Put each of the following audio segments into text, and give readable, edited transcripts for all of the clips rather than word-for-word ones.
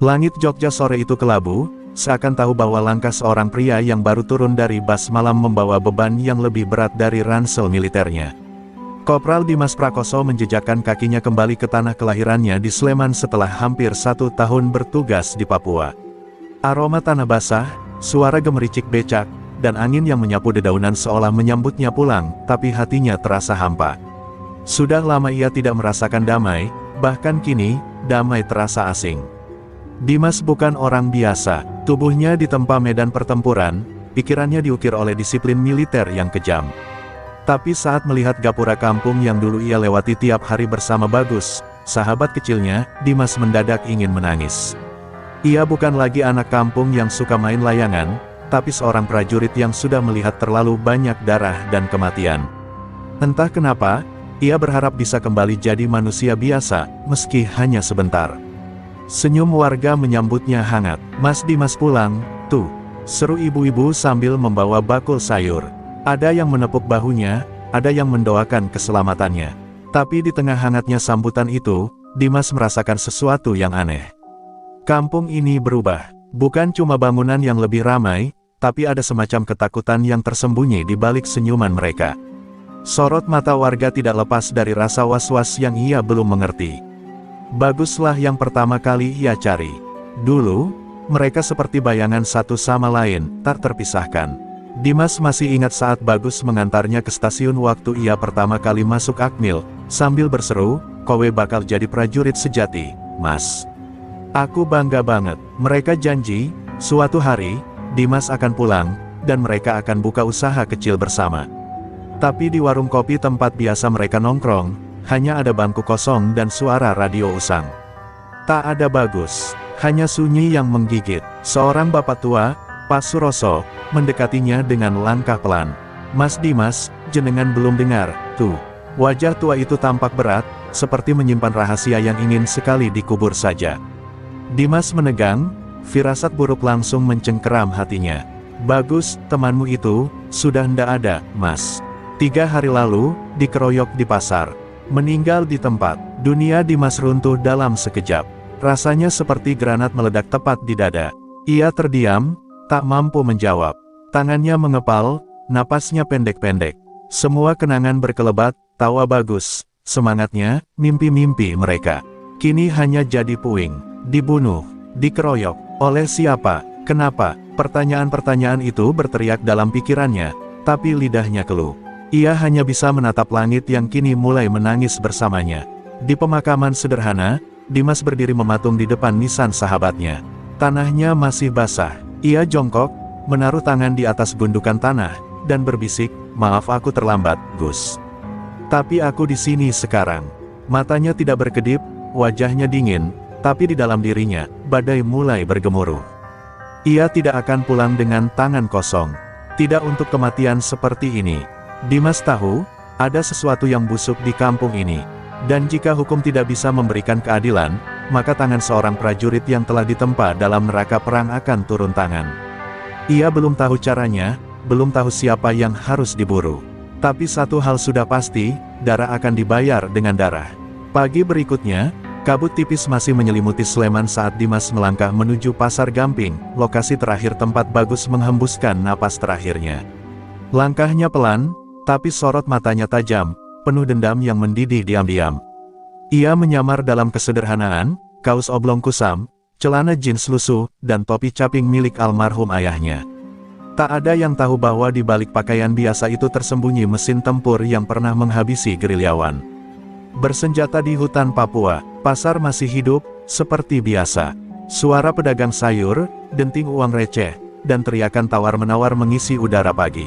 Langit Jogja sore itu kelabu, seakan tahu bahwa langkah seorang pria yang baru turun dari bas malam membawa beban yang lebih berat dari ransel militernya. Kopral Dimas Prakoso menjejakkan kakinya kembali ke tanah kelahirannya di Sleman setelah hampir 1 tahun bertugas di Papua. Aroma tanah basah, suara gemericik becak, dan angin yang menyapu dedaunan seolah menyambutnya pulang, tapi hatinya terasa hampa. Sudah lama ia tidak merasakan damai, bahkan kini, damai terasa asing. Dimas bukan orang biasa, tubuhnya ditempa medan pertempuran, pikirannya diukir oleh disiplin militer yang kejam. Tapi saat melihat gapura kampung yang dulu ia lewati tiap hari bersama Bagus, sahabat kecilnya, Dimas mendadak ingin menangis. Ia bukan lagi anak kampung yang suka main layangan, tapi seorang prajurit yang sudah melihat terlalu banyak darah dan kematian. Entah kenapa, ia berharap bisa kembali jadi manusia biasa, meski hanya sebentar. Senyum warga menyambutnya hangat. "Mas Dimas pulang, tuh," seru ibu-ibu sambil membawa bakul sayur. Ada yang menepuk bahunya, ada yang mendoakan keselamatannya. Tapi di tengah hangatnya sambutan itu, Dimas merasakan sesuatu yang aneh. Kampung ini berubah. Bukan cuma bangunan yang lebih ramai, tapi ada semacam ketakutan yang tersembunyi di balik senyuman mereka. Sorot mata warga tidak lepas dari rasa was-was yang ia belum mengerti. Baguslah yang pertama kali ia cari. Dulu, mereka seperti bayangan satu sama lain, tak terpisahkan. Dimas masih ingat saat Bagus mengantarnya ke stasiun waktu ia pertama kali masuk Akmil, sambil berseru, "Kowe bakal jadi prajurit sejati, Mas. Aku bangga banget." Mereka janji, suatu hari, Dimas akan pulang, dan mereka akan buka usaha kecil bersama. Tapi di warung kopi tempat biasa mereka nongkrong, hanya ada bangku kosong dan suara radio usang. Tak ada Bagus, hanya sunyi yang menggigit. Seorang bapak tua, Pak Suroso, mendekatinya dengan langkah pelan. "Mas Dimas, jenengan belum dengar, tuh." Wajah tua itu tampak berat, seperti menyimpan rahasia yang ingin sekali dikubur saja. Dimas menegang, firasat buruk langsung mencengkeram hatinya. "Bagus, temanmu itu, sudah ndak ada, Mas. 3 hari lalu, dikeroyok di pasar. Meninggal di tempat." Dunia Dimas runtuh dalam sekejap. Rasanya seperti granat meledak tepat di dada. Ia terdiam, tak mampu menjawab. Tangannya mengepal, napasnya pendek-pendek. Semua kenangan berkelebat, tawa Bagus, semangatnya, mimpi-mimpi mereka. Kini hanya jadi puing. Dibunuh, dikeroyok, oleh siapa, kenapa? Pertanyaan-pertanyaan itu berteriak dalam pikirannya, tapi lidahnya keluh. Ia hanya bisa menatap langit yang kini mulai menangis bersamanya. Di pemakaman sederhana, Dimas berdiri mematung di depan nisan sahabatnya. Tanahnya masih basah. Ia jongkok, menaruh tangan di atas gundukan tanah, dan berbisik, "Maaf aku terlambat, Gus. Tapi aku di sini sekarang." Matanya tidak berkedip, wajahnya dingin, tapi di dalam dirinya, badai mulai bergemuruh. Ia tidak akan pulang dengan tangan kosong. Tidak untuk kematian seperti ini. Dimas tahu, ada sesuatu yang busuk di kampung ini. Dan jika hukum tidak bisa memberikan keadilan, maka tangan seorang prajurit yang telah ditempa dalam neraka perang akan turun tangan. Ia belum tahu caranya, belum tahu siapa yang harus diburu. Tapi satu hal sudah pasti, darah akan dibayar dengan darah. Pagi berikutnya, kabut tipis masih menyelimuti Sleman saat Dimas melangkah menuju Pasar Gamping, lokasi terakhir tempat Bagus menghembuskan napas terakhirnya. Langkahnya pelan, tapi sorot matanya tajam, penuh dendam yang mendidih diam-diam. Ia menyamar dalam kesederhanaan, kaos oblong kusam, celana jeans lusuh, dan topi caping milik almarhum ayahnya. Tak ada yang tahu bahwa di balik pakaian biasa itu tersembunyi mesin tempur yang pernah menghabisi gerilyawan. Bersenjata di hutan Papua, pasar masih hidup, seperti biasa. Suara pedagang sayur, denting uang receh, dan teriakan tawar-menawar mengisi udara pagi.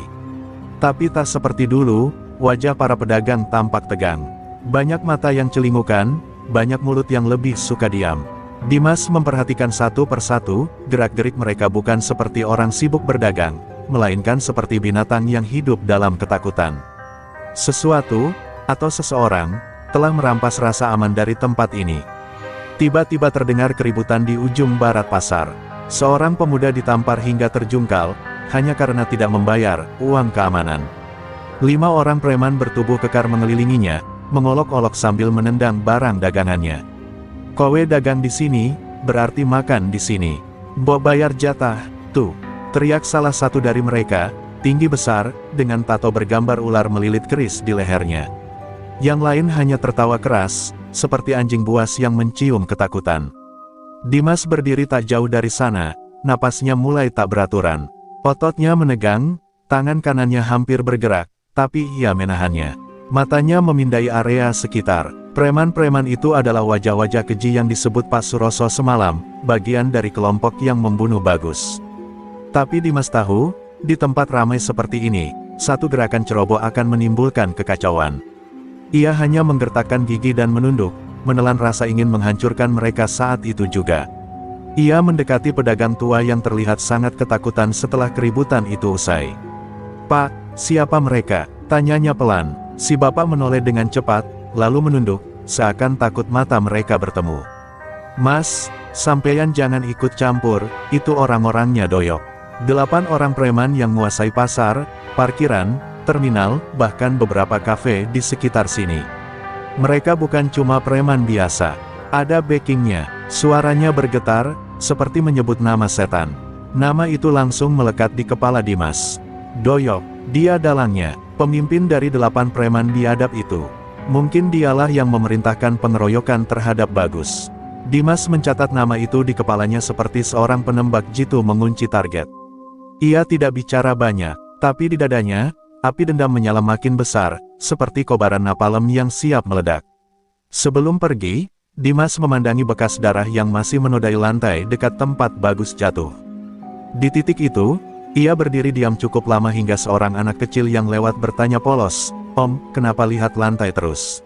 Tapi tak seperti dulu, wajah para pedagang tampak tegang. Banyak mata yang celingukan, banyak mulut yang lebih suka diam. Dimas memperhatikan satu persatu, gerak-gerik mereka bukan seperti orang sibuk berdagang, melainkan seperti binatang yang hidup dalam ketakutan. Sesuatu, atau seseorang, telah merampas rasa aman dari tempat ini. Tiba-tiba terdengar keributan di ujung barat pasar. Seorang pemuda ditampar hingga terjungkal, hanya karena tidak membayar uang keamanan. 5 orang preman bertubuh kekar mengelilinginya, mengolok-olok sambil menendang barang dagangannya. "Kowe dagang di sini, berarti makan di sini. Mbok bayar jatah, tuh. Teriak salah satu dari mereka, tinggi besar, dengan tato bergambar ular melilit keris di lehernya. Yang lain hanya tertawa keras, seperti anjing buas yang mencium ketakutan. Dimas berdiri tak jauh dari sana, napasnya mulai tak beraturan. Ototnya menegang, tangan kanannya hampir bergerak, tapi ia menahannya. Matanya memindai area sekitar. Preman-preman itu adalah wajah-wajah keji yang disebut Pak Suroso semalam, bagian dari kelompok yang membunuh Bagus. Tapi Dimas tahu, di tempat ramai seperti ini, satu gerakan ceroboh akan menimbulkan kekacauan. Ia hanya menggertakkan gigi dan menunduk, menelan rasa ingin menghancurkan mereka saat itu juga. Ia mendekati pedagang tua yang terlihat sangat ketakutan setelah keributan itu usai. "Pak, siapa mereka?" tanyanya pelan. Si bapak menoleh dengan cepat, lalu menunduk, seakan takut mata mereka bertemu. "Mas, sampeyan jangan ikut campur, itu orang-orangnya Doyok." 8 orang preman yang menguasai pasar, parkiran, terminal, bahkan beberapa kafe di sekitar sini. Mereka bukan cuma preman biasa. Ada backingnya. Suaranya bergetar, seperti menyebut nama setan. Nama itu langsung melekat di kepala Dimas. Doyok, dia dalangnya, pemimpin dari 8 preman biadab itu. Mungkin dialah yang memerintahkan pengeroyokan terhadap Bagus. Dimas mencatat nama itu di kepalanya seperti seorang penembak jitu mengunci target. Ia tidak bicara banyak, tapi di dadanya, api dendam menyala makin besar, seperti kobaran napalm yang siap meledak. Sebelum pergi, Dimas memandangi bekas darah yang masih menodai lantai dekat tempat Bagus jatuh. Di titik itu, ia berdiri diam cukup lama hingga seorang anak kecil yang lewat bertanya polos, "Om, kenapa lihat lantai terus?"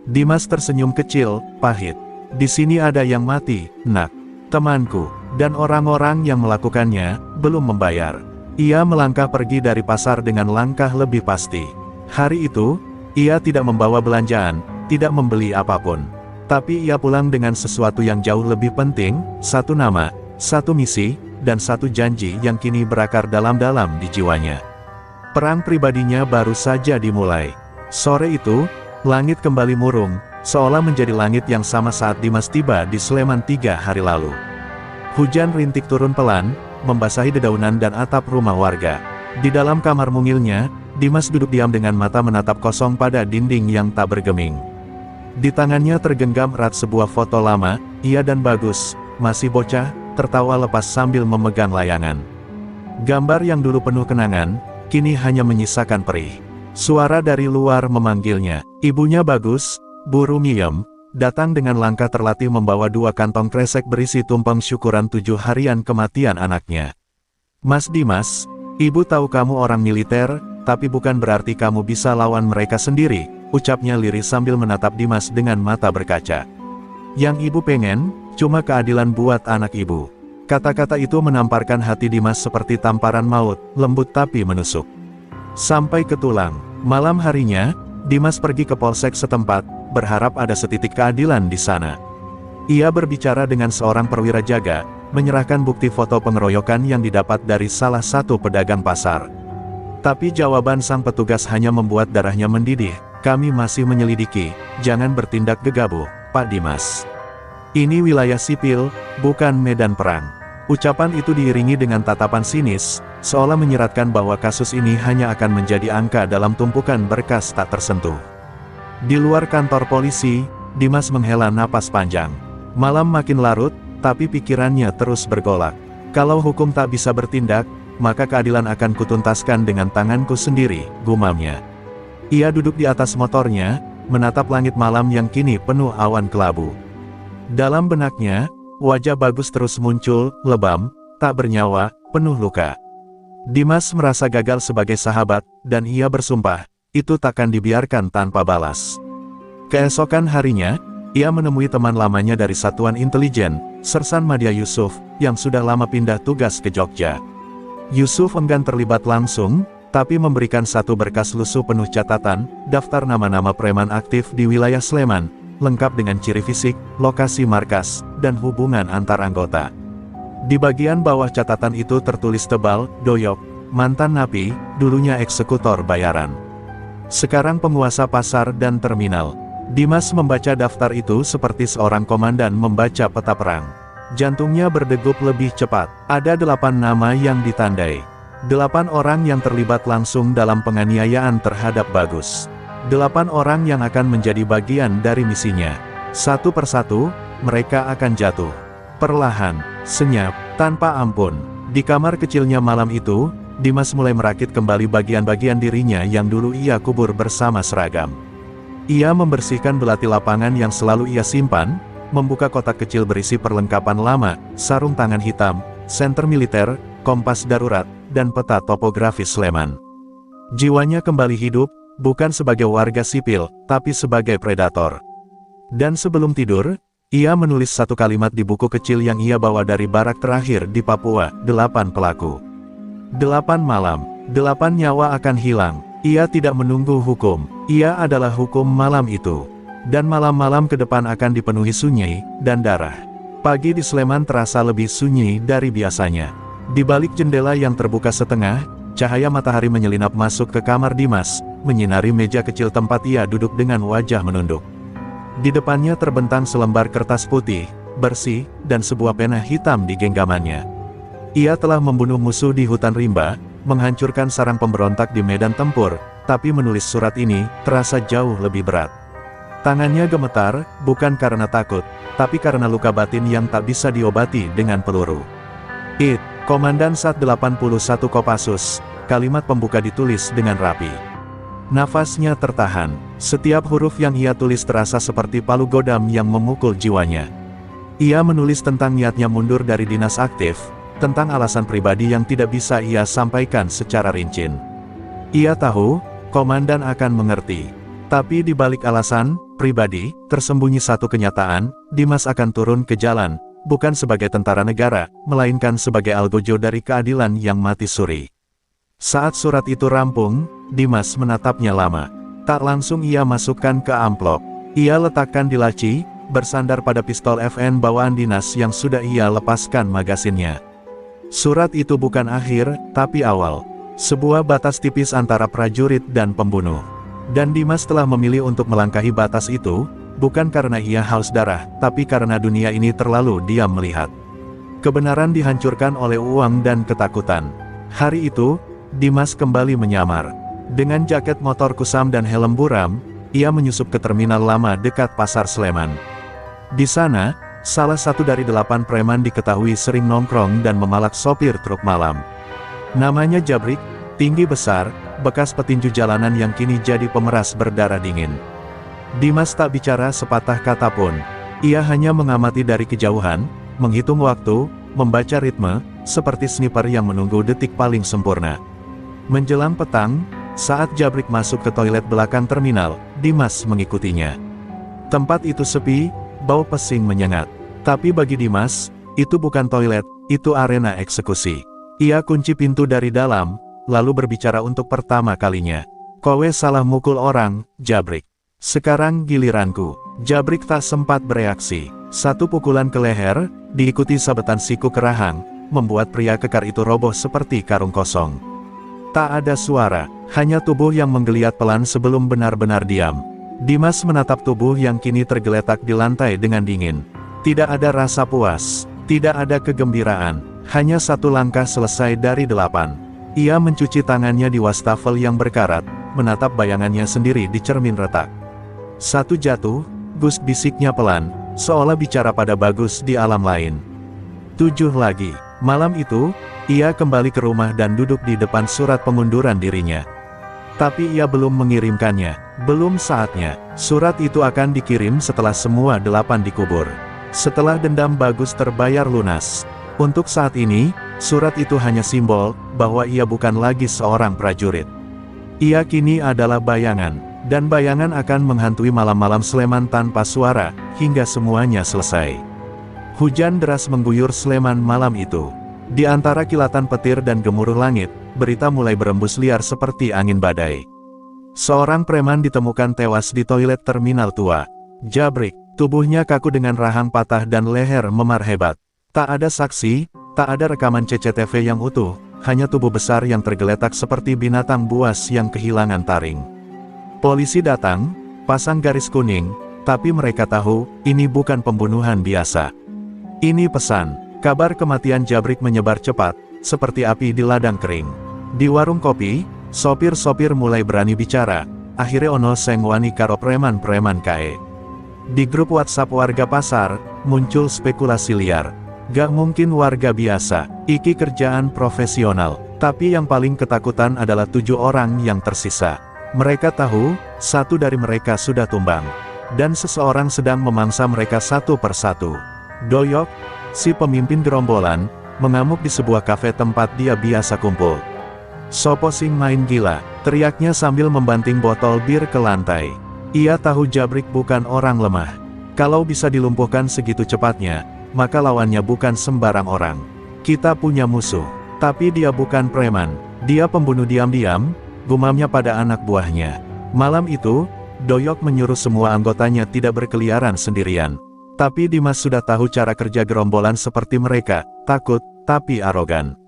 Dimas tersenyum kecil, pahit. "Di sini ada yang mati, Nak. Temanku, dan orang-orang yang melakukannya, belum membayar." Ia melangkah pergi dari pasar dengan langkah lebih pasti. Hari itu, ia tidak membawa belanjaan, tidak membeli apapun. Tapi ia pulang dengan sesuatu yang jauh lebih penting, satu nama, satu misi, dan satu janji yang kini berakar dalam-dalam di jiwanya. Perang pribadinya baru saja dimulai. Sore itu, langit kembali murung, seolah menjadi langit yang sama saat Dimas tiba di Sleman 3 hari lalu. Hujan rintik turun pelan, membasahi dedaunan dan atap rumah warga. Di dalam kamar mungilnya, Dimas duduk diam dengan mata menatap kosong pada dinding yang tak bergeming. Di tangannya tergenggam erat sebuah foto lama, ia dan Bagus, masih bocah, tertawa lepas sambil memegang layangan. Gambar yang dulu penuh kenangan, kini hanya menyisakan perih. Suara dari luar memanggilnya. Ibunya Bagus, Bu Rumiem, datang dengan langkah terlatih membawa 2 kantong kresek berisi tumpeng syukuran 7 harian kematian anaknya. "Mas Dimas, ibu tahu kamu orang militer, tapi bukan berarti kamu bisa lawan mereka sendiri," ucapnya lirih sambil menatap Dimas dengan mata berkaca. "Yang ibu pengen, cuma keadilan buat anak ibu." Kata-kata itu menamparkan hati Dimas seperti tamparan maut, lembut tapi menusuk. Sampai ke tulang. Malam harinya, Dimas pergi ke polsek setempat, berharap ada setitik keadilan di sana. Ia berbicara dengan seorang perwira jaga, menyerahkan bukti foto pengeroyokan yang didapat dari salah satu pedagang pasar. Tapi jawaban sang petugas hanya membuat darahnya mendidih. "Kami masih menyelidiki, jangan bertindak gegabah, Pak Dimas. Ini wilayah sipil, bukan medan perang." Ucapan itu diiringi dengan tatapan sinis, seolah menyiratkan bahwa kasus ini hanya akan menjadi angka dalam tumpukan berkas tak tersentuh. Di luar kantor polisi, Dimas menghela napas panjang. Malam makin larut, tapi pikirannya terus bergolak. "Kalau hukum tak bisa bertindak, maka keadilan akan kutuntaskan dengan tanganku sendiri," gumamnya. Ia duduk di atas motornya, menatap langit malam yang kini penuh awan kelabu. Dalam benaknya, wajah Bagus terus muncul, lebam, tak bernyawa, penuh luka. Dimas merasa gagal sebagai sahabat, dan ia bersumpah, itu takkan dibiarkan tanpa balas. Keesokan harinya, ia menemui teman lamanya dari Satuan Intelijen, Sersan Madya Yusuf, yang sudah lama pindah tugas ke Jogja. Yusuf enggan terlibat langsung, tapi memberikan satu berkas lusuh penuh catatan, daftar nama-nama preman aktif di wilayah Sleman, lengkap dengan ciri fisik, lokasi markas, dan hubungan antar anggota. Di bagian bawah catatan itu tertulis tebal, Doyok, mantan napi, dulunya eksekutor bayaran. Sekarang penguasa pasar dan terminal. Dimas membaca daftar itu seperti seorang komandan membaca peta perang. Jantungnya berdegup lebih cepat. Ada 8 nama yang ditandai. 8 orang yang terlibat langsung dalam penganiayaan terhadap Bagus. 8 orang yang akan menjadi bagian dari misinya. Satu persatu, mereka akan jatuh. Perlahan, senyap, tanpa ampun. Di kamar kecilnya malam itu, Dimas mulai merakit kembali bagian-bagian dirinya yang dulu ia kubur bersama seragam. Ia membersihkan belati lapangan yang selalu ia simpan, membuka kotak kecil berisi perlengkapan lama, sarung tangan hitam, senter militer, kompas darurat, dan peta topografi Sleman. Jiwanya kembali hidup, bukan sebagai warga sipil, tapi sebagai predator. Dan sebelum tidur, ia menulis satu kalimat di buku kecil yang ia bawa dari barak terakhir di Papua, 8 pelaku. 8 malam, 8 nyawa akan hilang. Ia tidak menunggu hukum, ia adalah hukum malam itu. Dan malam-malam ke depan akan dipenuhi sunyi dan darah. Pagi di Sleman terasa lebih sunyi dari biasanya. Di balik jendela yang terbuka setengah, cahaya matahari menyelinap masuk ke kamar Dimas, menyinari meja kecil tempat ia duduk dengan wajah menunduk. Di depannya terbentang selembar kertas putih, bersih, dan sebuah pena hitam di genggamannya. Ia telah membunuh musuh di hutan rimba, menghancurkan sarang pemberontak di medan tempur, tapi menulis surat ini terasa jauh lebih berat. Tangannya gemetar, bukan karena takut, tapi karena luka batin yang tak bisa diobati dengan peluru. Komandan Sat 81 Kopassus, kalimat pembuka ditulis dengan rapi. Nafasnya tertahan, setiap huruf yang ia tulis terasa seperti palu godam yang memukul jiwanya. Ia menulis tentang niatnya mundur dari dinas aktif, tentang alasan pribadi yang tidak bisa ia sampaikan secara rinci. Ia tahu, komandan akan mengerti. Tapi di balik alasan pribadi, tersembunyi satu kenyataan, Dimas akan turun ke jalan, bukan sebagai tentara negara, melainkan sebagai algojo dari keadilan yang mati suri. Saat surat itu rampung, Dimas menatapnya lama. Tak langsung ia masukkan ke amplop. Ia letakkan di laci, bersandar pada pistol FN bawaan dinas yang sudah ia lepaskan magasinnya. Surat itu bukan akhir, tapi awal. Sebuah batas tipis antara prajurit dan pembunuh. Dan Dimas telah memilih untuk melangkahi batas itu, bukan karena ia haus darah, tapi karena dunia ini terlalu diam melihat. Kebenaran dihancurkan oleh uang dan ketakutan. Hari itu, Dimas kembali menyamar. Dengan jaket motor kusam dan helm buram, ia menyusup ke terminal lama dekat Pasar Sleman. Di sana, salah satu dari 8 preman diketahui sering nongkrong dan memalak sopir truk malam. Namanya Jabrik, tinggi besar, bekas petinju jalanan yang kini jadi pemeras berdarah dingin. Dimas tak bicara sepatah kata pun. Ia hanya mengamati dari kejauhan, menghitung waktu, membaca ritme, seperti sniper yang menunggu detik paling sempurna. Menjelang petang, saat Jabrik masuk ke toilet belakang terminal, Dimas mengikutinya. Tempat itu sepi, bau pesing menyengat. Tapi bagi Dimas, itu bukan toilet, itu arena eksekusi. Ia kunci pintu dari dalam, lalu berbicara untuk pertama kalinya. "Kowe salah mukul orang, Jabrik. Sekarang giliranku." Jabrik tak sempat bereaksi. Satu pukulan ke leher, diikuti sabetan siku ke rahang, membuat pria kekar itu roboh seperti karung kosong. Tak ada suara, hanya tubuh yang menggeliat pelan sebelum benar-benar diam. Dimas menatap tubuh yang kini tergeletak di lantai dengan dingin. Tidak ada rasa puas, tidak ada kegembiraan, hanya satu langkah selesai dari 8. Ia mencuci tangannya di wastafel yang berkarat, menatap bayangannya sendiri di cermin retak. "Satu jatuh, Gus," bisiknya pelan, seolah bicara pada Bagus di alam lain. 7 lagi. Malam itu, ia kembali ke rumah dan duduk di depan surat pengunduran dirinya. Tapi ia belum mengirimkannya, belum saatnya. Surat itu akan dikirim setelah semua 8 dikubur. Setelah dendam Bagus terbayar lunas. Untuk saat ini, surat itu hanya simbol, bahwa ia bukan lagi seorang prajurit. Ia kini adalah bayangan, dan bayangan akan menghantui malam-malam Sleman tanpa suara, hingga semuanya selesai. Hujan deras mengguyur Sleman malam itu. Di antara kilatan petir dan gemuruh langit, berita mulai berembus liar seperti angin badai. Seorang preman ditemukan tewas di toilet terminal tua. Jabrik, tubuhnya kaku dengan rahang patah dan leher memar hebat. Tak ada saksi, tak ada rekaman CCTV yang utuh, hanya tubuh besar yang tergeletak seperti binatang buas yang kehilangan taring. Polisi datang, pasang garis kuning, tapi mereka tahu, ini bukan pembunuhan biasa. Ini pesan. Kabar kematian Jabrik menyebar cepat, seperti api di ladang kering. Di warung kopi, sopir-sopir mulai berani bicara. Akhirnya ono seng wani karo preman-preman kae. Di grup WhatsApp warga pasar, muncul spekulasi liar. Gak mungkin warga biasa, iki kerjaan profesional. Tapi yang paling ketakutan adalah 7 orang yang tersisa. Mereka tahu, satu dari mereka sudah tumbang. Dan seseorang sedang memangsa mereka satu persatu. Doyok, si pemimpin gerombolan, mengamuk di sebuah kafe tempat dia biasa kumpul. "Sopo sing main gila," teriaknya sambil membanting botol bir ke lantai. Ia tahu Jabrik bukan orang lemah. Kalau bisa dilumpuhkan segitu cepatnya, maka lawannya bukan sembarang orang. "Kita punya musuh, tapi dia bukan preman. Dia pembunuh diam-diam," gumamnya pada anak buahnya. Malam itu, Doyok menyuruh semua anggotanya tidak berkeliaran sendirian. Tapi Dimas sudah tahu cara kerja gerombolan seperti mereka, takut, tapi arogan.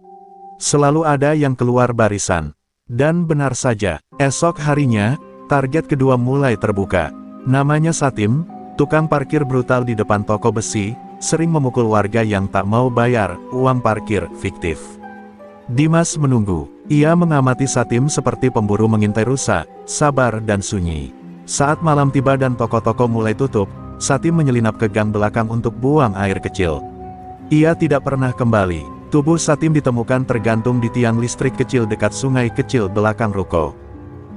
Selalu ada yang keluar barisan. Dan benar saja, esok harinya, target kedua mulai terbuka. Namanya Satim, tukang parkir brutal di depan toko besi, sering memukul warga yang tak mau bayar uang parkir fiktif. Dimas menunggu. Ia mengamati Satim seperti pemburu mengintai rusa, sabar dan sunyi. Saat malam tiba dan toko-toko mulai tutup, Satim menyelinap ke gang belakang untuk buang air kecil. Ia tidak pernah kembali. Tubuh Satim ditemukan tergantung di tiang listrik kecil dekat sungai kecil belakang ruko.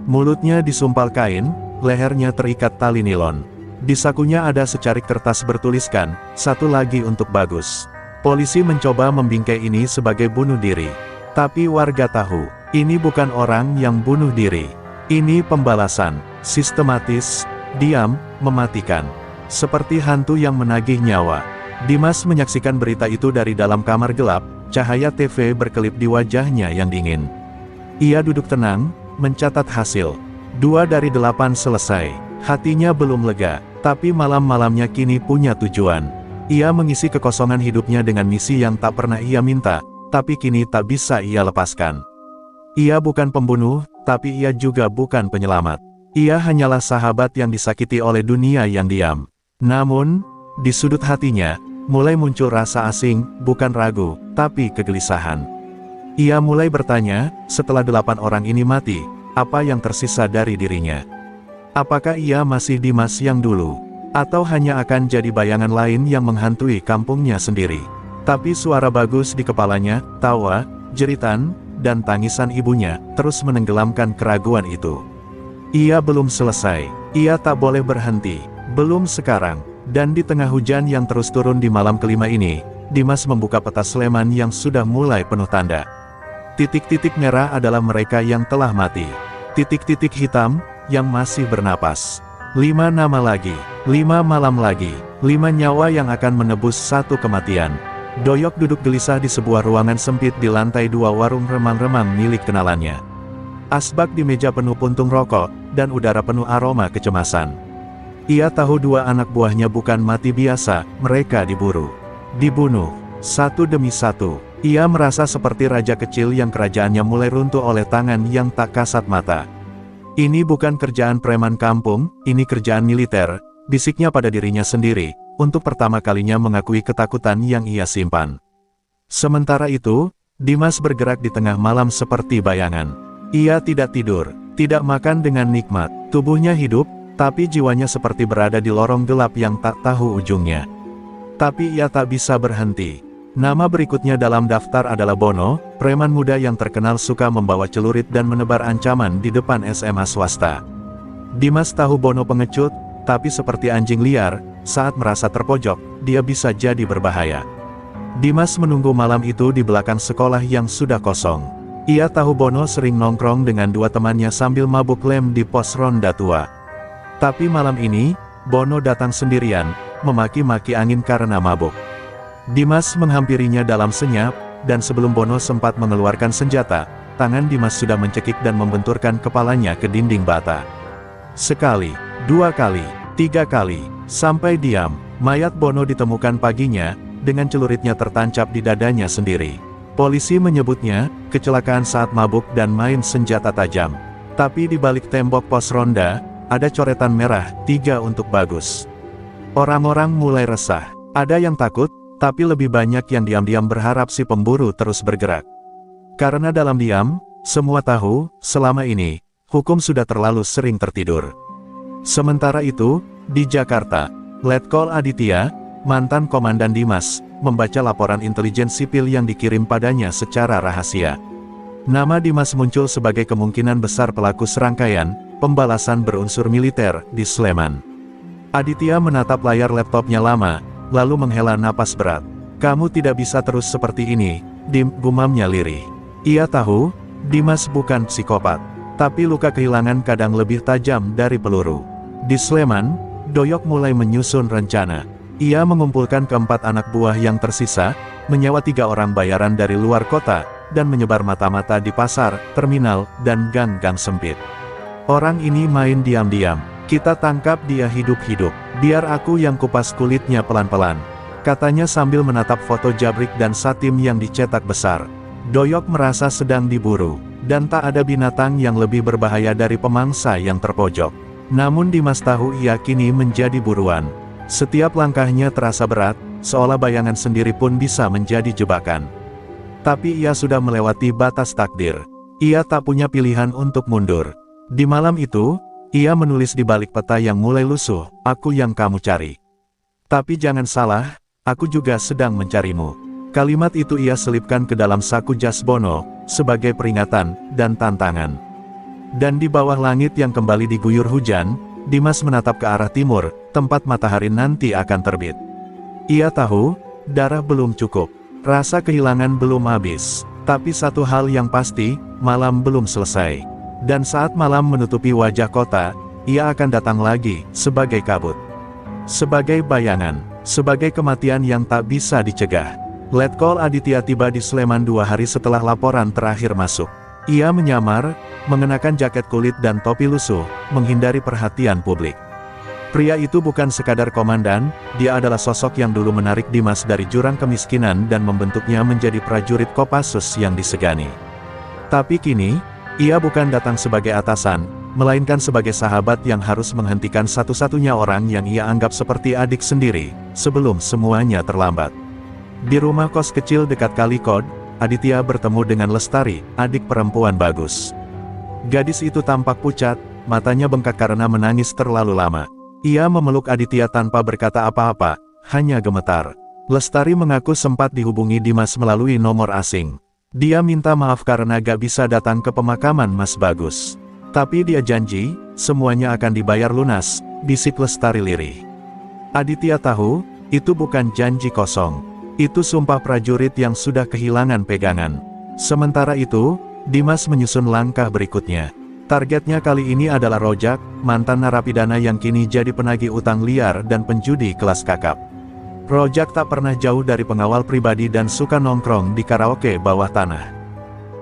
Mulutnya disumpal kain, lehernya terikat tali nilon. Di sakunya ada secarik kertas bertuliskan, "Satu lagi untuk Bagus." Polisi mencoba membingkai ini sebagai bunuh diri. Tapi warga tahu, ini bukan orang yang bunuh diri. Ini pembalasan, sistematis, diam, mematikan. Seperti hantu yang menagih nyawa. Dimas menyaksikan berita itu dari dalam kamar gelap, cahaya TV berkelip di wajahnya yang dingin. Ia duduk tenang, mencatat hasil. 2 dari 8 selesai. Hatinya belum lega, tapi malam-malamnya kini punya tujuan. Ia mengisi kekosongan hidupnya dengan misi yang tak pernah ia minta, tapi kini tak bisa ia lepaskan. Ia bukan pembunuh, tapi ia juga bukan penyelamat. Ia hanyalah sahabat yang disakiti oleh dunia yang diam. Namun, di sudut hatinya, mulai muncul rasa asing, bukan ragu, tapi kegelisahan. Ia mulai bertanya, setelah 8 orang ini mati, apa yang tersisa dari dirinya? Apakah ia masih Dimas yang dulu? Atau hanya akan jadi bayangan lain yang menghantui kampungnya sendiri? Tapi suara Bagus di kepalanya, tawa, jeritan, dan tangisan ibunya, terus menenggelamkan keraguan itu. Ia belum selesai. Ia tak boleh berhenti. Belum sekarang. Dan di tengah hujan yang terus turun di malam kelima ini, Dimas membuka peta Sleman yang sudah mulai penuh tanda. Titik-titik merah adalah mereka yang telah mati. Titik-titik hitam, yang masih bernapas. 5 nama lagi, 5 malam lagi, 5 nyawa yang akan menebus 1 kematian. Doyok duduk gelisah di sebuah ruangan sempit di lantai 2 warung remang-remang milik kenalannya. Asbak di meja penuh puntung rokok, dan udara penuh aroma kecemasan. Ia tahu 2 anak buahnya bukan mati biasa, mereka diburu. Dibunuh, satu demi satu. Ia merasa seperti raja kecil yang kerajaannya mulai runtuh oleh tangan yang tak kasat mata. "Ini bukan kerjaan preman kampung, ini kerjaan militer," bisiknya pada dirinya sendiri, untuk pertama kalinya mengakui ketakutan yang ia simpan. Sementara itu, Dimas bergerak di tengah malam seperti bayangan. Ia tidak tidur, tidak makan dengan nikmat, tubuhnya hidup, tapi jiwanya seperti berada di lorong gelap yang tak tahu ujungnya. Tapi ia tak bisa berhenti. Nama berikutnya dalam daftar adalah Bono, preman muda yang terkenal suka membawa celurit dan menebar ancaman di depan SMA swasta. Dimas tahu Bono pengecut, tapi seperti anjing liar, saat merasa terpojok, dia bisa jadi berbahaya. Dimas menunggu malam itu di belakang sekolah yang sudah kosong. Ia tahu Bono sering nongkrong dengan 2 temannya sambil mabuk lem di pos ronda tua. Tapi malam ini, Bono datang sendirian, memaki-maki angin karena mabuk. Dimas menghampirinya dalam senyap, dan sebelum Bono sempat mengeluarkan senjata, tangan Dimas sudah mencekik dan membenturkan kepalanya ke dinding bata. Sekali, 2 kali, 3 kali, sampai diam. Mayat Bono ditemukan paginya, dengan celuritnya tertancap di dadanya sendiri. Polisi menyebutnya kecelakaan saat mabuk dan main senjata tajam. Tapi di balik tembok pos ronda, ada coretan merah, 3 untuk Bagus. Orang-orang mulai resah. Ada yang takut, Tapi lebih banyak yang diam-diam berharap si pemburu terus bergerak. Karena dalam diam, semua tahu, selama ini, hukum sudah terlalu sering tertidur. Sementara itu, di Jakarta, Letkol Aditya, mantan Komandan Dimas, membaca laporan intelijen sipil yang dikirim padanya secara rahasia. Nama Dimas muncul sebagai kemungkinan besar pelaku serangkaian pembalasan berunsur militer di Sleman. Aditya menatap layar laptopnya lama, lalu menghela napas berat. "Kamu tidak bisa terus seperti ini, Dim," gumamnya lirih. Ia tahu, Dimas bukan psikopat, tapi luka kehilangan kadang lebih tajam dari peluru. Di Sleman, Doyok mulai menyusun rencana. Ia mengumpulkan keempat anak buah yang tersisa, menyewa 3 orang bayaran dari luar kota, dan menyebar mata-mata di pasar, terminal, dan gang-gang sempit. "Orang ini main diam-diam. Kita tangkap dia hidup-hidup. Biar aku yang kupas kulitnya pelan-pelan," katanya sambil menatap foto Jabrik dan Satim yang dicetak besar. Doyok merasa sedang diburu, dan tak ada binatang yang lebih berbahaya dari pemangsa yang terpojok. Namun Dimas tahu ia kini menjadi buruan. Setiap langkahnya terasa berat, seolah bayangan sendiri pun bisa menjadi jebakan. Tapi ia sudah melewati batas takdir. Ia tak punya pilihan untuk mundur. Di malam itu, ia menulis di balik peta yang mulai lusuh, "Aku yang kamu cari. Tapi jangan salah, aku juga sedang mencarimu." Kalimat itu ia selipkan ke dalam saku jas Bono, sebagai peringatan dan tantangan. Dan di bawah langit yang kembali diguyur hujan, Dimas menatap ke arah timur, tempat matahari nanti akan terbit. Ia tahu, darah belum cukup, rasa kehilangan belum habis, tapi satu hal yang pasti, malam belum selesai. Dan saat malam menutupi wajah kota, ia akan datang lagi, sebagai kabut. Sebagai bayangan, sebagai kematian yang tak bisa dicegah. Letkol Aditya tiba di Sleman 2 hari setelah laporan terakhir masuk. Ia menyamar, mengenakan jaket kulit dan topi lusuh, menghindari perhatian publik. Pria itu bukan sekadar komandan, dia adalah sosok yang dulu menarik Dimas dari jurang kemiskinan dan membentuknya menjadi prajurit Kopassus yang disegani. Tapi kini, ia bukan datang sebagai atasan, melainkan sebagai sahabat yang harus menghentikan satu-satunya orang yang ia anggap seperti adik sendiri, sebelum semuanya terlambat. Di rumah kos kecil dekat Kalikod, Aditya bertemu dengan Lestari, adik perempuan Bagus. Gadis itu tampak pucat, matanya bengkak karena menangis terlalu lama. Ia memeluk Aditya tanpa berkata apa-apa, hanya gemetar. Lestari mengaku sempat dihubungi Dimas melalui nomor asing. Dia minta maaf karena gak bisa datang ke pemakaman Mas Bagus. Tapi dia janji, semuanya akan dibayar lunas, bisik Lestari lirih. Aditya tahu, itu bukan janji kosong. Itu sumpah prajurit yang sudah kehilangan pegangan. Sementara itu, Dimas menyusun langkah berikutnya. Targetnya kali ini adalah Rojak, mantan narapidana yang kini jadi penagih utang liar dan penjudi kelas kakap. Rojak tak pernah jauh dari pengawal pribadi dan suka nongkrong di karaoke bawah tanah.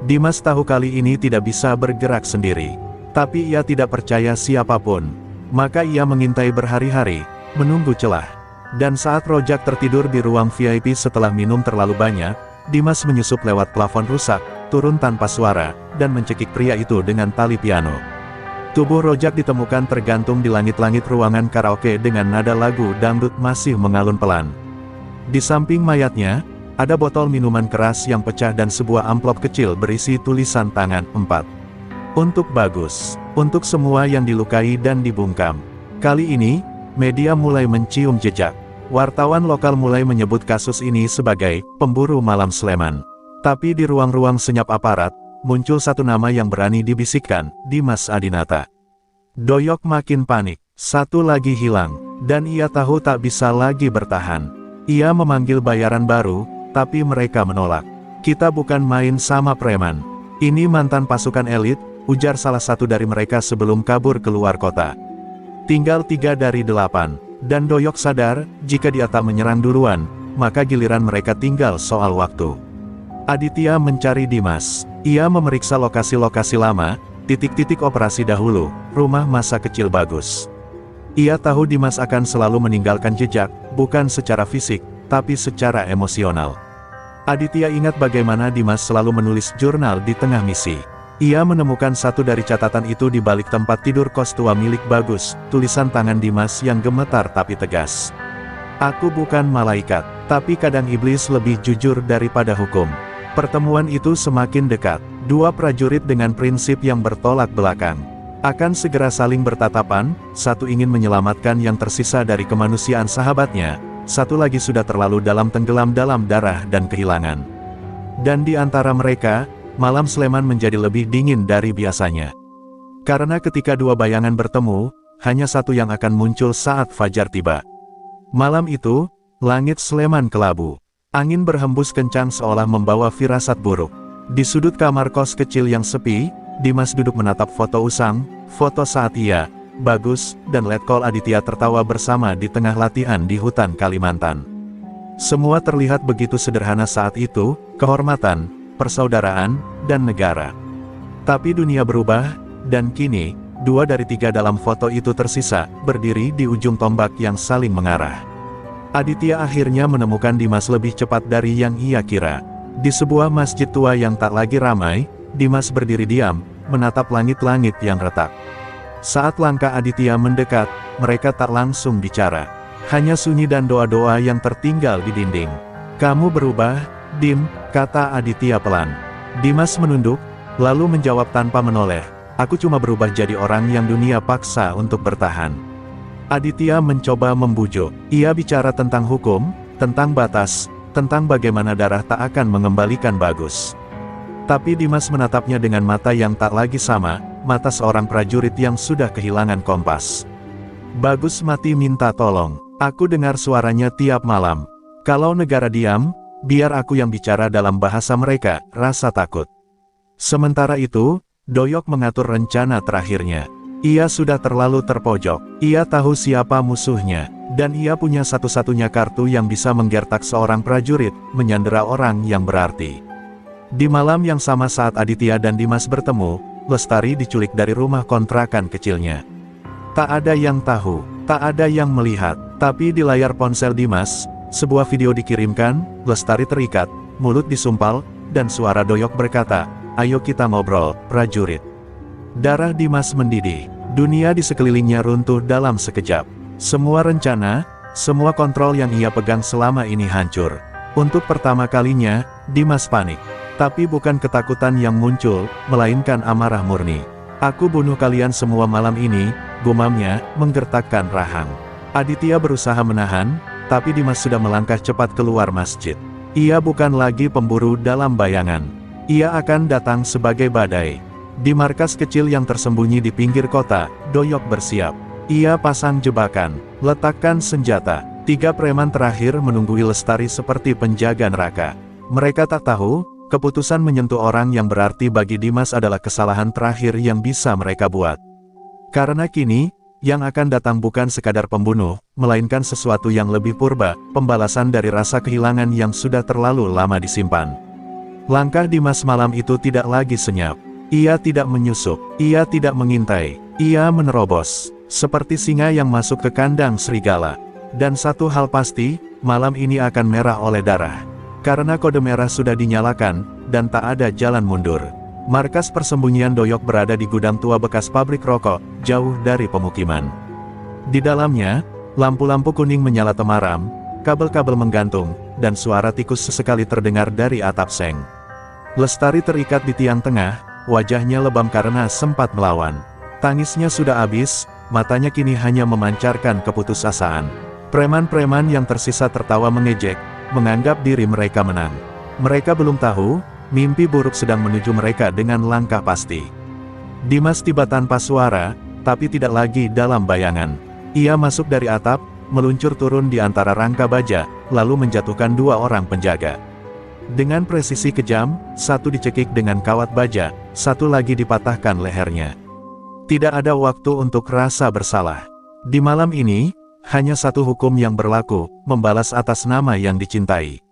Dimas tahu kali ini tidak bisa bergerak sendiri. Tapi ia tidak percaya siapapun. Maka ia mengintai berhari-hari, menunggu celah. Dan saat Rojak tertidur di ruang VIP setelah minum terlalu banyak, Dimas menyusup lewat plafon rusak, turun tanpa suara, dan mencekik pria itu dengan tali piano. Tubuh Rojak ditemukan tergantung di langit-langit ruangan karaoke dengan nada lagu dangdut masih mengalun pelan. Di samping mayatnya, ada botol minuman keras yang pecah dan sebuah amplop kecil berisi tulisan tangan 4. Untuk Bagus, untuk semua yang dilukai dan dibungkam. Kali ini, media mulai mencium jejak. Wartawan lokal mulai menyebut kasus ini sebagai pemburu malam Sleman. Tapi di ruang-ruang senyap aparat, muncul satu nama yang berani dibisikkan, Dimas Adinata. Doyok makin panik, satu lagi hilang, dan ia tahu tak bisa lagi bertahan. Ia memanggil bayaran baru, tapi mereka menolak. "Kita bukan main sama preman. Ini mantan pasukan elit," ujar salah satu dari mereka sebelum kabur keluar kota. Tinggal 3 dari 8. Dan Doyok sadar, jika dia tak menyerang duluan, maka giliran mereka tinggal soal waktu. Aditya mencari Dimas. Ia memeriksa lokasi-lokasi lama, titik-titik operasi dahulu, rumah masa kecil Bagus. Ia tahu Dimas akan selalu meninggalkan jejak, bukan secara fisik, tapi secara emosional. Aditya ingat bagaimana Dimas selalu menulis jurnal di tengah misi. Ia menemukan satu dari catatan itu di balik tempat tidur kos tua milik Bagus, tulisan tangan Dimas yang gemetar tapi tegas. Aku bukan malaikat, tapi kadang iblis lebih jujur daripada hukum. Pertemuan itu semakin dekat. Dua prajurit dengan prinsip yang bertolak belakang akan segera saling bertatapan, satu ingin menyelamatkan yang tersisa dari kemanusiaan sahabatnya, satu lagi sudah terlalu tenggelam dalam darah dan kehilangan. Dan di antara mereka, malam Sleman menjadi lebih dingin dari biasanya. Karena ketika dua bayangan bertemu, hanya satu yang akan muncul saat fajar tiba. Malam itu, langit Sleman kelabu. Angin berhembus kencang seolah membawa firasat buruk. Di sudut kamar kos kecil yang sepi, Dimas duduk menatap foto usang, foto saat ia, Bagus, dan Letkol Aditya tertawa bersama di tengah latihan di hutan Kalimantan. Semua terlihat begitu sederhana saat itu, kehormatan, persaudaraan, dan negara. Tapi dunia berubah, dan kini, 2 dari 3 dalam foto itu tersisa, berdiri di ujung tombak yang saling mengarah. Aditya akhirnya menemukan Dimas lebih cepat dari yang ia kira. Di sebuah masjid tua yang tak lagi ramai, Dimas berdiri diam, menatap langit-langit yang retak. Saat langkah Aditya mendekat, mereka tak langsung bicara. Hanya sunyi dan doa-doa yang tertinggal di dinding. "Kamu berubah, Dim," kata Aditya pelan. Dimas menunduk, lalu menjawab tanpa menoleh, "Aku cuma berubah jadi orang yang dunia paksa untuk bertahan." Aditya mencoba membujuk. Ia bicara tentang hukum, tentang batas, tentang bagaimana darah tak akan mengembalikan Bagus. Tapi Dimas menatapnya dengan mata yang tak lagi sama, mata seorang prajurit yang sudah kehilangan kompas. "Bagus mati minta tolong. Aku dengar suaranya tiap malam. Kalau negara diam, biar aku yang bicara dalam bahasa mereka, rasa takut." Sementara itu, Doyok mengatur rencana terakhirnya. Ia sudah terlalu terpojok. Ia tahu siapa musuhnya, dan ia punya satu-satunya kartu yang bisa menggertak seorang prajurit, menyandera orang yang berarti. Di malam yang sama saat Aditya dan Dimas bertemu, Lestari diculik dari rumah kontrakan kecilnya. Tak ada yang tahu, tak ada yang melihat, tapi di layar ponsel Dimas, sebuah video dikirimkan, Lestari terikat, mulut disumpal, dan suara Doyok berkata, "Ayo kita ngobrol, prajurit." Darah Dimas mendidih, dunia di sekelilingnya runtuh dalam sekejap. Semua rencana, semua kontrol yang ia pegang selama ini hancur. Untuk pertama kalinya, Dimas panik. Tapi bukan ketakutan yang muncul, melainkan amarah murni. "Aku bunuh kalian semua malam ini," gumamnya, menggertakkan rahang. Aditya berusaha menahan, tapi Dimas sudah melangkah cepat keluar masjid. Ia bukan lagi pemburu dalam bayangan. Ia akan datang sebagai badai. Di markas kecil yang tersembunyi di pinggir kota, Doyok bersiap. Ia pasang jebakan, letakkan senjata. 3 preman terakhir menunggui Lestari seperti penjaga neraka. Mereka tak tahu, keputusan menyentuh orang yang berarti bagi Dimas adalah kesalahan terakhir yang bisa mereka buat. Karena kini, yang akan datang bukan sekadar pembunuh, melainkan sesuatu yang lebih purba, pembalasan dari rasa kehilangan yang sudah terlalu lama disimpan. Langkah Dimas malam itu tidak lagi senyap. Ia tidak menyusup, ia tidak mengintai, ia menerobos, seperti singa yang masuk ke kandang serigala. Dan satu hal pasti, malam ini akan merah oleh darah. Karena kode merah sudah dinyalakan, dan tak ada jalan mundur. Markas persembunyian Doyok berada di gudang tua bekas pabrik rokok, jauh dari pemukiman. Di dalamnya, lampu-lampu kuning menyala temaram, kabel-kabel menggantung, dan suara tikus sesekali terdengar dari atap seng. Lestari terikat di tiang tengah, wajahnya lebam karena sempat melawan. Tangisnya sudah habis, matanya kini hanya memancarkan keputusasaan. Preman-preman yang tersisa tertawa mengejek, menganggap diri mereka menang. Mereka belum tahu, mimpi buruk sedang menuju mereka dengan langkah pasti. Dimas tiba tanpa suara, tapi tidak lagi dalam bayangan. Ia masuk dari atap, meluncur turun di antara rangka baja, lalu menjatuhkan 2 orang penjaga. Dengan presisi kejam, satu dicekik dengan kawat baja, satu lagi dipatahkan lehernya. Tidak ada waktu untuk rasa bersalah. Di malam ini, hanya satu hukum yang berlaku, membalas atas nama yang dicintai.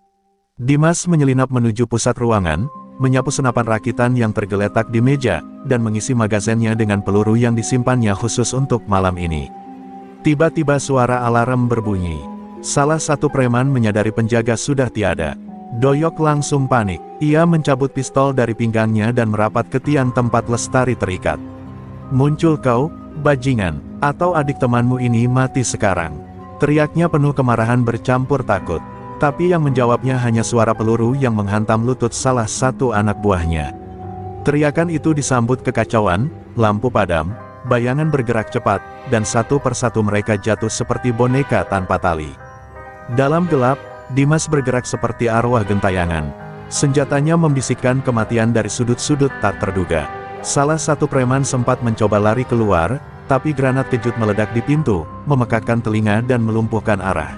Dimas menyelinap menuju pusat ruangan, menyapu senapan rakitan yang tergeletak di meja, dan mengisi magazennya dengan peluru yang disimpannya khusus untuk malam ini. Tiba-tiba suara alarm berbunyi. Salah satu preman menyadari penjaga sudah tiada. Doyok langsung panik. Ia mencabut pistol dari pinggangnya dan merapat ke tiang tempat Lestari terikat. "Muncul kau, bajingan, atau adik temanmu ini mati sekarang." Teriaknya penuh kemarahan bercampur takut. Tapi yang menjawabnya hanya suara peluru yang menghantam lutut salah satu anak buahnya. Teriakan itu disambut kekacauan, lampu padam, bayangan bergerak cepat, dan satu persatu mereka jatuh seperti boneka tanpa tali. Dalam gelap, Dimas bergerak seperti arwah gentayangan. Senjatanya membisikkan kematian dari sudut-sudut tak terduga. Salah satu preman sempat mencoba lari keluar, tapi granat kejut meledak di pintu, memekakkan telinga dan melumpuhkan arah.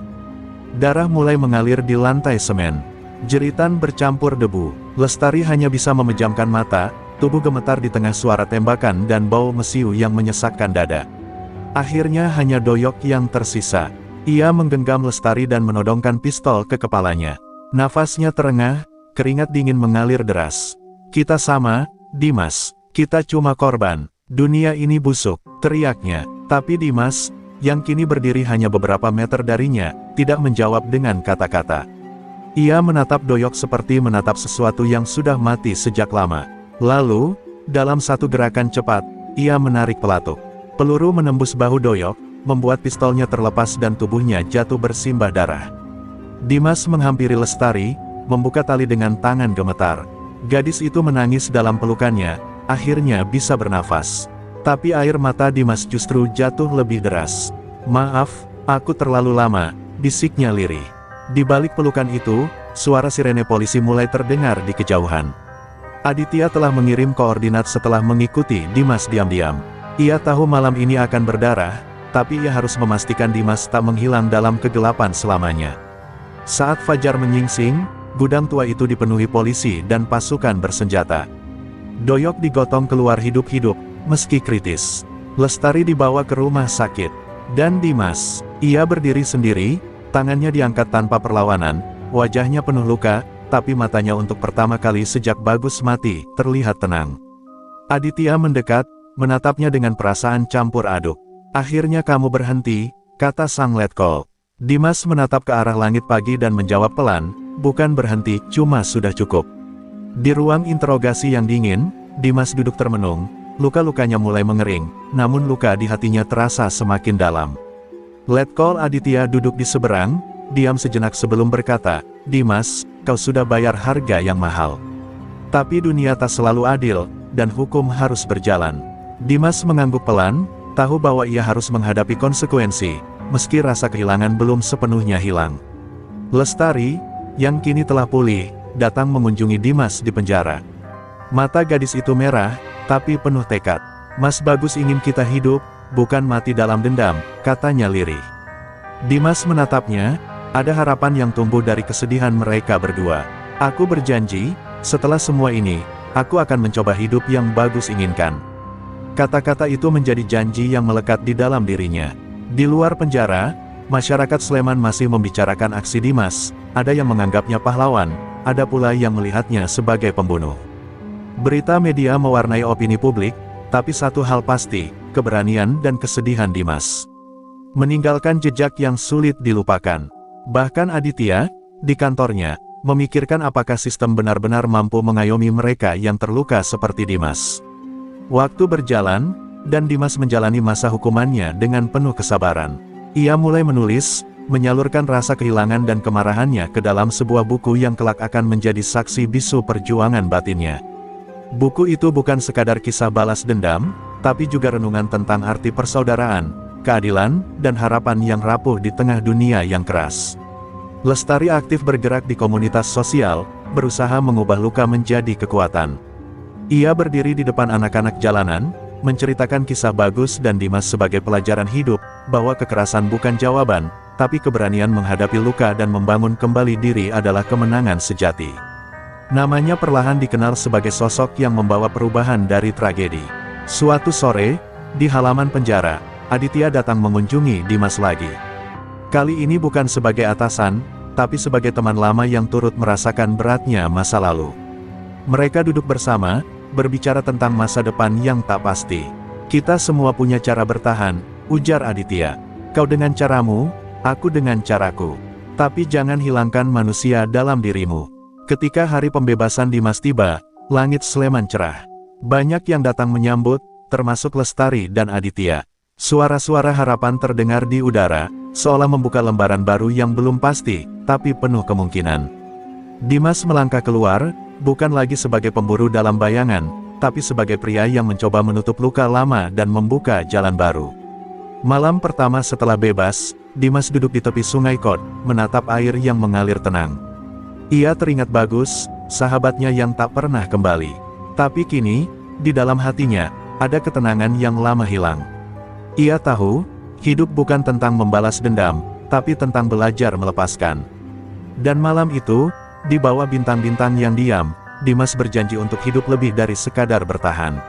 Darah mulai mengalir di lantai semen. Jeritan bercampur debu. Lestari hanya bisa memejamkan mata, tubuh gemetar di tengah suara tembakan dan bau mesiu yang menyesakkan dada. Akhirnya hanya Doyok yang tersisa. Ia menggenggam Lestari dan menodongkan pistol ke kepalanya. Nafasnya terengah, keringat dingin mengalir deras. "Kita sama, Dimas. Kita cuma korban. Dunia ini busuk," teriaknya. Tapi Dimas, yang kini berdiri hanya beberapa meter darinya, tidak menjawab dengan kata-kata. Ia menatap Doyok seperti menatap sesuatu yang sudah mati sejak lama. Lalu, dalam satu gerakan cepat, ia menarik pelatuk. Peluru menembus bahu Doyok, membuat pistolnya terlepas dan tubuhnya jatuh bersimbah darah. Dimas menghampiri Lestari, membuka tali dengan tangan gemetar. Gadis itu menangis dalam pelukannya, akhirnya bisa bernafas. Tapi air mata Dimas justru jatuh lebih deras. "Maaf, aku terlalu lama," bisiknya lirih. Di balik pelukan itu, suara sirene polisi mulai terdengar di kejauhan. Aditya telah mengirim koordinat setelah mengikuti Dimas diam-diam. Ia tahu malam ini akan berdarah, tapi ia harus memastikan Dimas tak menghilang dalam kegelapan selamanya. Saat fajar menyingsing, gudang tua itu dipenuhi polisi dan pasukan bersenjata. Doyok digotong keluar hidup-hidup, meski kritis. Lestari dibawa ke rumah sakit. Dan Dimas, ia berdiri sendiri, tangannya diangkat tanpa perlawanan, wajahnya penuh luka, tapi matanya untuk pertama kali sejak Bagus mati, terlihat tenang. Aditya mendekat, menatapnya dengan perasaan campur aduk. "Akhirnya kamu berhenti," kata sang letkol. Dimas menatap ke arah langit pagi dan menjawab pelan, "Bukan berhenti, cuma sudah cukup." Di ruang interogasi yang dingin, Dimas duduk termenung, luka-lukanya mulai mengering, namun luka di hatinya terasa semakin dalam. Letkol Aditya duduk di seberang, diam sejenak sebelum berkata, "Dimas, kau sudah bayar harga yang mahal. Tapi dunia tak selalu adil, dan hukum harus berjalan." Dimas mengangguk pelan, tahu bahwa ia harus menghadapi konsekuensi, meski rasa kehilangan belum sepenuhnya hilang. Lestari, yang kini telah pulih, datang mengunjungi Dimas di penjara. Mata gadis itu merah, tapi penuh tekad. "Mas Bagus ingin kita hidup, bukan mati dalam dendam," katanya lirih. Dimas menatapnya, ada harapan yang tumbuh dari kesedihan mereka berdua. "Aku berjanji, setelah semua ini, aku akan mencoba hidup yang Bagus inginkan." Kata-kata itu menjadi janji yang melekat di dalam dirinya. Di luar penjara, masyarakat Sleman masih membicarakan aksi Dimas, ada yang menganggapnya pahlawan, ada pula yang melihatnya sebagai pembunuh. Berita media mewarnai opini publik, tapi satu hal pasti, keberanian dan kesedihan Dimas meninggalkan jejak yang sulit dilupakan. Bahkan Aditya, di kantornya, memikirkan apakah sistem benar-benar mampu mengayomi mereka yang terluka seperti Dimas. Waktu berjalan, dan Dimas menjalani masa hukumannya dengan penuh kesabaran. Ia mulai menulis, menyalurkan rasa kehilangan dan kemarahannya ke dalam sebuah buku yang kelak akan menjadi saksi bisu perjuangan batinnya. Buku itu bukan sekadar kisah balas dendam, tapi juga renungan tentang arti persaudaraan, keadilan, dan harapan yang rapuh di tengah dunia yang keras. Lestari aktif bergerak di komunitas sosial, berusaha mengubah luka menjadi kekuatan. Ia berdiri di depan anak-anak jalanan, menceritakan kisah Bagus dan Dimas sebagai pelajaran hidup, bahwa kekerasan bukan jawaban, tapi keberanian menghadapi luka dan membangun kembali diri adalah kemenangan sejati. Namanya perlahan dikenal sebagai sosok yang membawa perubahan dari tragedi. Suatu sore, di halaman penjara, Aditya datang mengunjungi Dimas lagi. Kali ini bukan sebagai atasan, tapi sebagai teman lama yang turut merasakan beratnya masa lalu. Mereka duduk bersama, berbicara tentang masa depan yang tak pasti. "Kita semua punya cara bertahan," ujar Aditya. "Kau dengan caramu, aku dengan caraku. Tapi jangan hilangkan manusia dalam dirimu." Ketika hari pembebasan Dimas tiba, langit Sleman cerah. Banyak yang datang menyambut, termasuk Lestari dan Aditya. Suara-suara harapan terdengar di udara, seolah membuka lembaran baru yang belum pasti, tapi penuh kemungkinan. Dimas melangkah keluar, bukan lagi sebagai pemburu dalam bayangan, tapi sebagai pria yang mencoba menutup luka lama dan membuka jalan baru. Malam pertama setelah bebas, Dimas duduk di tepi sungai Kod, menatap air yang mengalir tenang. Ia teringat Bagus, sahabatnya yang tak pernah kembali. Tapi kini, di dalam hatinya, ada ketenangan yang lama hilang. Ia tahu, hidup bukan tentang membalas dendam, tapi tentang belajar melepaskan. Dan malam itu, di bawah bintang-bintang yang diam, Dimas berjanji untuk hidup lebih dari sekadar bertahan.